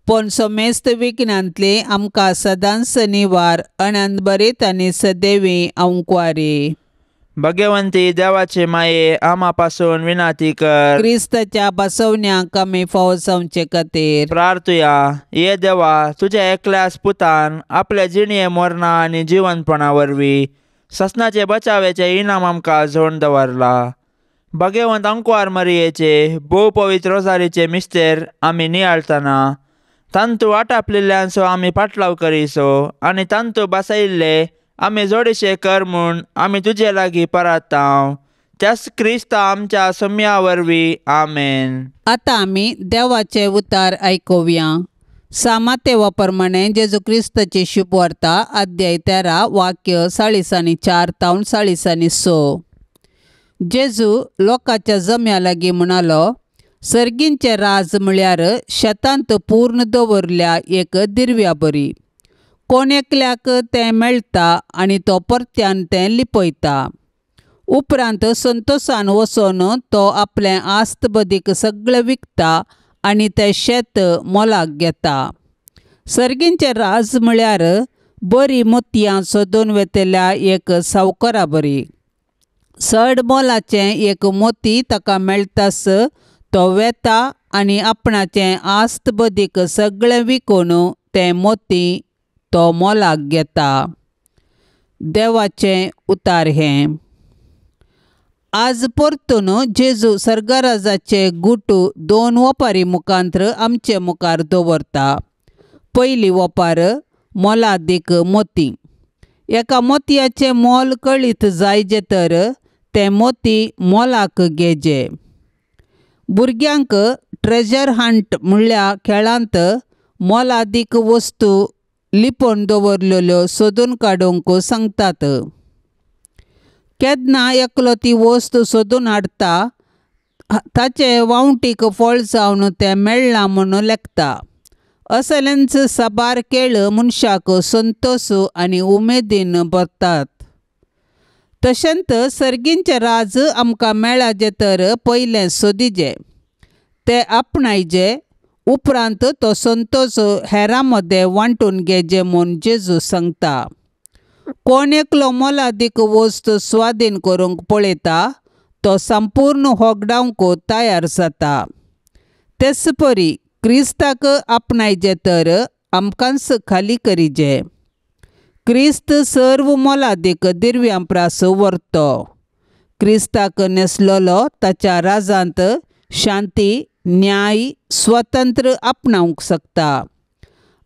पण सोमेस्त विघ्नांतली आमकां सदांच निवार अनंत बरीत आनी सदैवी अंकुवारी. भाग्यवंती देवाचे माये आम्हा पासून विनंती कर. क्रिस्ताच्या बसवण्यांक आमी फावो जावचे खातीर प्रार्थुया. ये देवा तुझ्या एकल्याच पुतान आपल्या जिणये मरणा आनी जिवंतपणा वरवीं ससनाचे बचावेचे इनाम आमकां जोडून दवरला. भाग्यवंत अंकुवार मरियेचे भोव पवित्र रोजारीचे मिस्तेर आमी नियाळतना तांतू आटापलेल्यांचो आमी पाटलाव करिसो आनी तांतू बसयिल्ले आमी जोडेशे कर म्हूण आमी तुजे लागीं परतांव. त्याच क्रिस्ता आमच्या सोम्या वरवीं. आमेन. आतां आमी देवाचे उतार आयकुया. सामातेवा प्रमाणे जेजू क्रिस्ताची शुभ वार्ता अध्याय 13 वाक्य 40 तावन 46. जेजू लोकांच्या जम्या लागीं म्हणालो, सर्गींचे राज म्हळ्यार शेतांत पूर्ण दवरल्या एक दिरव्या बरी. कोण एकल्याक तें मेळटा आनी तो परत्यान तें लिपयता. उपरांत संतोशान वचोन तो आपलें आस्त बदीक सगळें विकता आनी तें शेत मोलाक घेता. सर्गींचे राज म्हळ्यार बरी मोतयां सोदून वेतेल्या एक सावकारा बरी. चड मोलाचें एक मोती ताका मेळटास तो वेता आनी आपणाचें आस्त बदीक सगळें विकून तें मोती तो मोलाक घेता. देवाचें उतार हें. आज परतून जेजू सर्गराजाचे गुटू 2 ओपारी मुखांत्र आमचे मुखार दवरता. पयली ओपार मोलादीक मोती. एका मोतयाचें मोल कळीत जायजे तर तें मोती मोलाक घेजे. भुरग्यांक ट्रेजर हंट म्हणल्या खेळांत मोलादीक वस्तू लिपोवन दवरलेल्यो सोदून काडूंक सांगतात. केन्ना एकलो ती वस्त सोदून हाडटा ताचे वावटीक फळ जावन तें मेळ्ळां म्हूण लेखता. असलेंच साबार खेळ मनशाक संतोश आनी उमेदीन भरतात. तशेंच सर्गींचे राज आमकां मेळाजे तर पयलें सोदिजे, तें आपणायजे, उपरांत तो संतोश हेरां मदें वांटून घेजे म्हूण जेजू सांगता. कोण एकलो मोलादीक वस्त स्वाधीन करूंक पळयता तो संपूर्ण होगडावंक तयार जाता. तेच परी क्रिस्ताक आपणायजे तर आमकांच खाली करिजे. क्रिस्त सर्व मोलादीक दिरव्यां प्रास व्हरतो. क्रिस्ताक नेसलोलो ताच्या राजांत शांती, न्याय, स्वतंत्र आपणावंक शकता.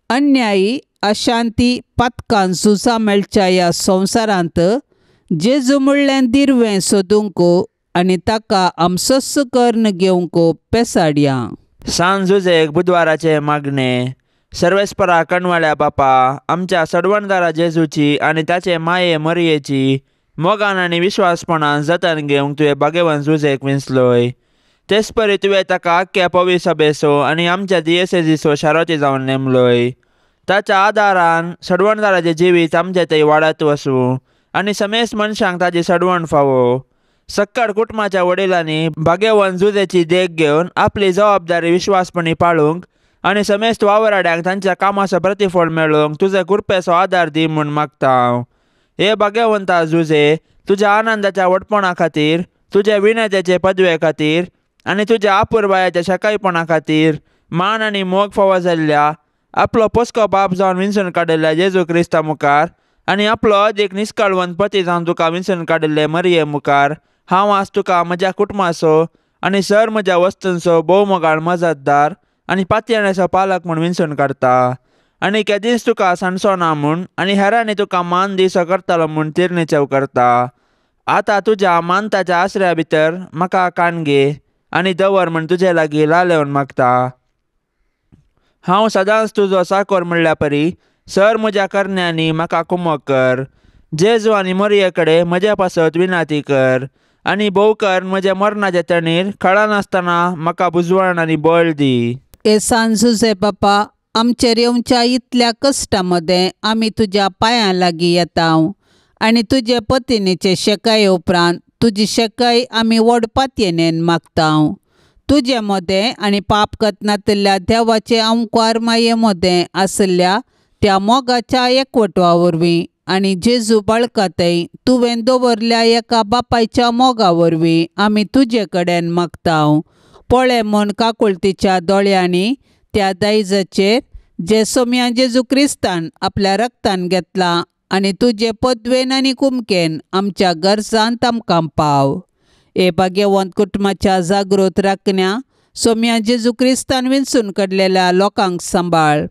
अन्यायी, अशांती, पातकां झुजां मेळच्या ह्या संवसारांत जेजू म्हणलें दिरवें सोदूंक आनी ताका आमचोच कर्ण घेवंक पेसाडया. सांज झुजेक बुधवाराचे मागणे. सर्वेस्परा कणवाळ्या बापा, आमच्या सडवणदारा जेजूची आनी ताचे माये मरयेची मोगान आनी विश्वासपणान जतन घेवंक तुवें भाग्यवान झुजेक विंचलोय. तेच परी तुवें ताका आख्ख्या पवी सभेचो आनी आमच्या दियेसेजीचो शारोती जावन नेमलोय. ताच्या आदारान सडवणदाराचें जिवीत आमचे थंय वाडत वचूं आनी समेस्त मनशांक ताची सडवण फावो. सक्कड कुटुंबाच्या वडिलांनी भाग्यवान झुजेची देख घेवन आपली जबाबदारी विश्वासपणी पाळूंक आनी समेस्त वावराड्यांक तांच्या कामाचो प्रतिफळ मेळोवंक तुजे कृपेचो आदार दी म्हूण मागता. हे भाग्यवंता झुजे, तुज्या आनंदाच्या वटपणा खातीर, तुजे विनतेचे पदवे खातीर आनी तुज्या आपुरबायाच्या शकायपणा खातीर मान आनी मोग फावो जाल्ल्या आपलो पोसको बाप जावन विंचून काडिल्ल्या जेजू क्रिस्ता मुखार आनी आपलो अदीक निश्कळवंत पती जावन तुका विंचून काडिल्ले मरये मुखार हांव आज तुका म्हज्या कुटुंबाचो आनी सर म्हज्या वस्तूंचो भोव मोगाळ मजतदार आनी पातयेण्याचो पालक म्हूण विंचून काडटा. आनी केदींच तुका सांडचो म्हूण आनी हेरांनी तुका मान दिसो करतलो म्हूण तिरनिचेव करता. आतां तुज्या मानताच्या आसऱ्या भितर म्हाका काणगे आनी दवर म्हूण तुजे लागीं लालेवन मागता. हांव सदांच तुजो साकोर म्हणल्या परी सर म्हज्या करण्यांनी म्हाका कुमोग कर. जेजू आनी मरये कडेन म्हजे पासत विनाती कर आनी भोव कर म्हज्या मरणाचे तणीर खळा नासतना म्हाका बुजवण आनी बळ दी. हे सांजुजे बापा, आमचेर येवच्या इतल्या कश्टां मदें आमी तुज्या पांयां लागीं येता आनी तुजे पत्नीचे शेकाये उपरांत तुजी शेकाय आमी व्हड पातयेनेन मागता. तुजे मदें आनी पाप कतनातल्या देवाचे अंकार माये मदें आसल्या त्या मोगाच्या एकवटवा वरवीं आनी जेजू बाळकातय तुवें दवरल्या एका बापायच्या मोगा वरवीं आमी तुजे कडेन मागता. पळय म्हूण काकुळतीच्या दोळ्यांनी त्या दायजाचेर जे सोम्या जेजू क्रिस्तान आपल्या रक्तान घेतला आनी तुजे पदवेन आनी कुमकेन आमच्या गरजांत आमकां पाव. हे भाग्यवंत कुटुंबाच्या जागृत राखण्या सोम्या जेजू क्रिस्तान विंचून काडलेल्या लोकांक सांबाळ.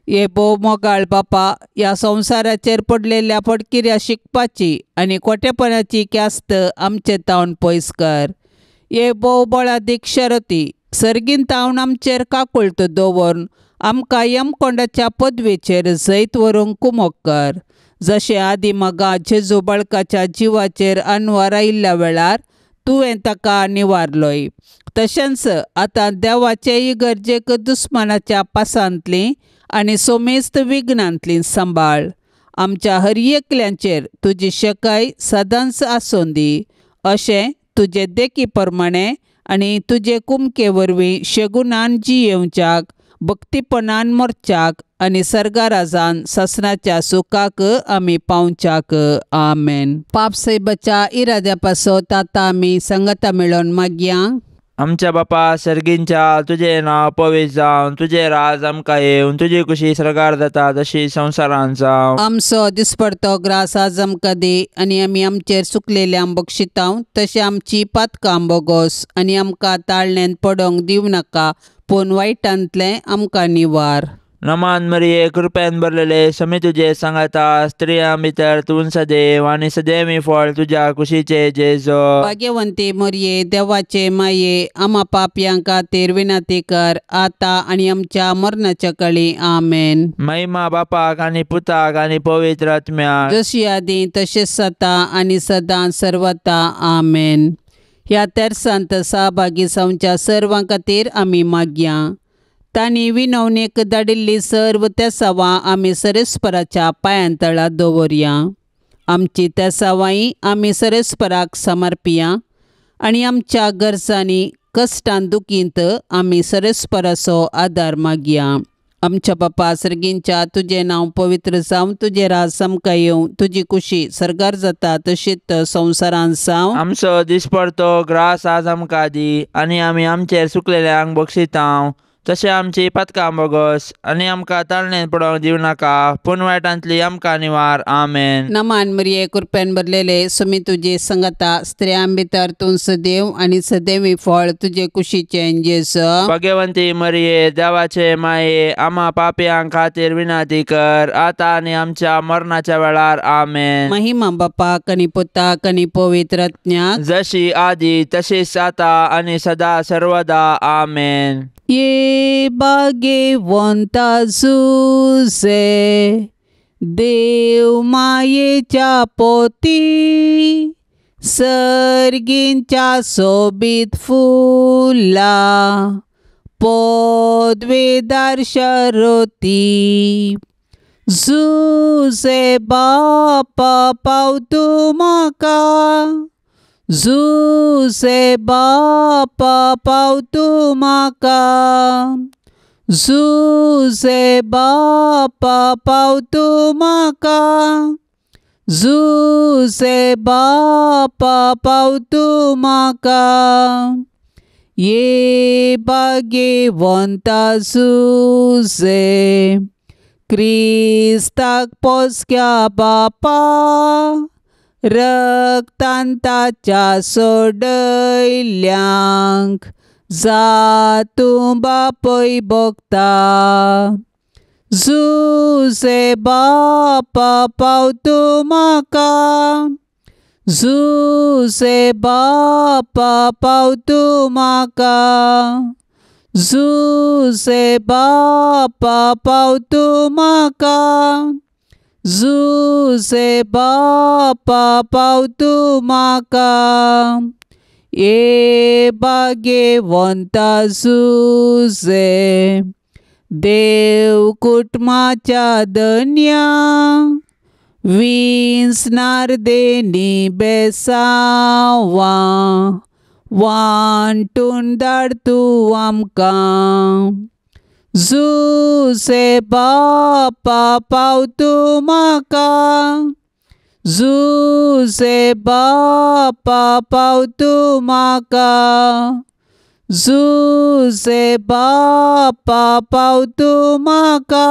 ये भोव मोगाळ बापा, ह्या संवसाराचेर पडलेल्या पडकिऱ्या शिकपाची आनी खोटेपणाची क्यास्त आमचे तावन पयस कर. ये भोव बळादीक शरती सर्गीन तावन आमचेर काकुळट दवरून आमकां यमकोंडाच्या पदवेचेर जैत व्हरूंक कुमोग कर. जशें आदी मगा जेजू बाळकाच्या जिवाचेर आन्वार आयिल्ल्या वेळार तुवें ताका निवारलोय, तशेंच आतां देवाचे इगर्जेक दुस्मानाच्या पासांतलीं आनी सोमेस्त विघ्नांतलीं सांबाळ. आमच्या हर एकल्यांचेर तुजी शकाय सदांच आसूं दी. अशें तुजे देखी प्रमाणें आनी तुजे कुमके वरवीं शेगुणान जियेवच्याक, भक्तीपणान मरच्याक आनी सर्गाराजान ससनाच्या सुखाक आमी पावच्याक. आमेन. पाप से बचा इराद्या पासत आतां आमी संगता मेळोन मागया. आमच्या बापा सर्गींच्या तुजें नांव पवित्र जावन, तुजें राज आमकां येवन, तुजी कुशी सर्गार जाता तशी संवसारांत जावं. आमचो दिसपडतो ग्रास आज आमकां दी आनी आमी आमचेर चुकलेल्यांक बक्षितांव, तशें आमची पातकां बोगोस आनी आमकां ताळणेंत पडोंक दिवं नाका, पूण वायटांतलें आमकां निवार. नमान मरिये, कृपेन भरलेले समी तुजे सांगाता, स्त्रियां भितर तूं सदैव आनी सदैवी फळ तुज्या कुशीचे जेजो. भाग्यवंती मरिये, देवाचे माये, आम्हा पापयां खातीर विनंती कर, आतां आनी आमच्या मरणाच्या काळी. आमेन. महिमा बापाक आनी पुताक आनी पवित्र आत्म्याक, जशी आदी तशेंच जाता आनी सदां सर्वता. आमेन. ह्या तेर्सांत सहभागी जावच्या सर्वां खातीर आमी मागया. तांणी विनवणेक धाडिल्ली सर्व तेसावां आमी सरेस्पराच्या पांयांतळा दवरया. आमची तेसावांय आमी सरेस्पराक समर्पिया आनी आमच्या गरजांनी कश्टान दुखींत आमी सरेस्पराचो आदार मागया. आमच्या बापा सर्गींच्या तुजें नांव पवित्र जावं, तुजें राज आमकां येवं, तुजी कुशी सर्गार जाता तशीच संवसारांत जावं. आमचो दिसपडतो ग्रास आज आमकां दी आनी आमी आमचेर चुकलेल्यांक बक्षितांव, तशें आमची पातकां बोगोस आनी आमकां ताळणेंत पडोंक दिवं नाका, पूण वायटांतली आमकां निवार. आमेन. नमान मरिये, कृपेन भरलेले समी तुजी संगता, स्त्रियां भितर तूं सदैव आनी सदैवी फळ तुजे कुशीचें जेजो. भाग्यवंती मरिये, देवाचे माये, आम्हा पापयां खातीर विनंती कर, आतां आनी आमच्या मरणाच्या वेळार. आमेन. महिमा बापाक आनी पुताक आनी पवित्र आत्म्याक, जशी आदी तशीच आता आनी सदा सर्वदा. आमेन. ये भाग्यवंता जुजे, देव मायेच्या पोती, सर्गींच्या सोबीत फुला, पदवेदार शरोती. जुजे बापा पाव तूं म्हाका, जुजे बापा पाव तूं म्हाका, जुजे बापा पाव तूं म्हाका, जुजे बापा पाव तूं म्हाका. ये भाग्यवंता जुजे, क्रिस्ताक पोसक्या बापा, रक्तान ताच्या सोडयल्यांक जा तूं बापय भोगता. जुजे बापा पाव तूं म्हाका, जुजे बापा पाव तूं म्हाका, जुजे बापा पाव तूं म्हाका, जुजे बापा पाव तूं म्हाका. ये भाग्यवंता जुजे, देव कुटुंबाच्या धन्या, वीस नारदेनी बेसावां वांटून धाड तूं आमकां. जुजे बापा पाव तूं म्हाका, जुजे बापा पाव तूं म्हाका, जुजे बापा पाव तूं म्हाका,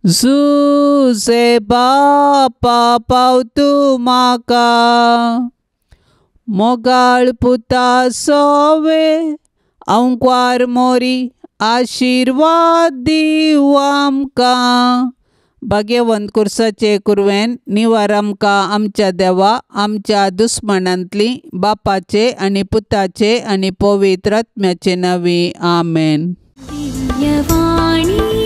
जुजे बापा पाव तूं म्हाका. मोगाळ पुता सोवे, अंकवार मोरी आशीर्वाद दिव आमकां. भाग्यवंत कुर्साचे कुरवेन निवार आमकां आमच्या देवा आमच्या दुस्मनांतली बापाचे आनी पुताचे आनी पवित्र आत्म्याचे नांवी. आमेन. दिव्यवाणी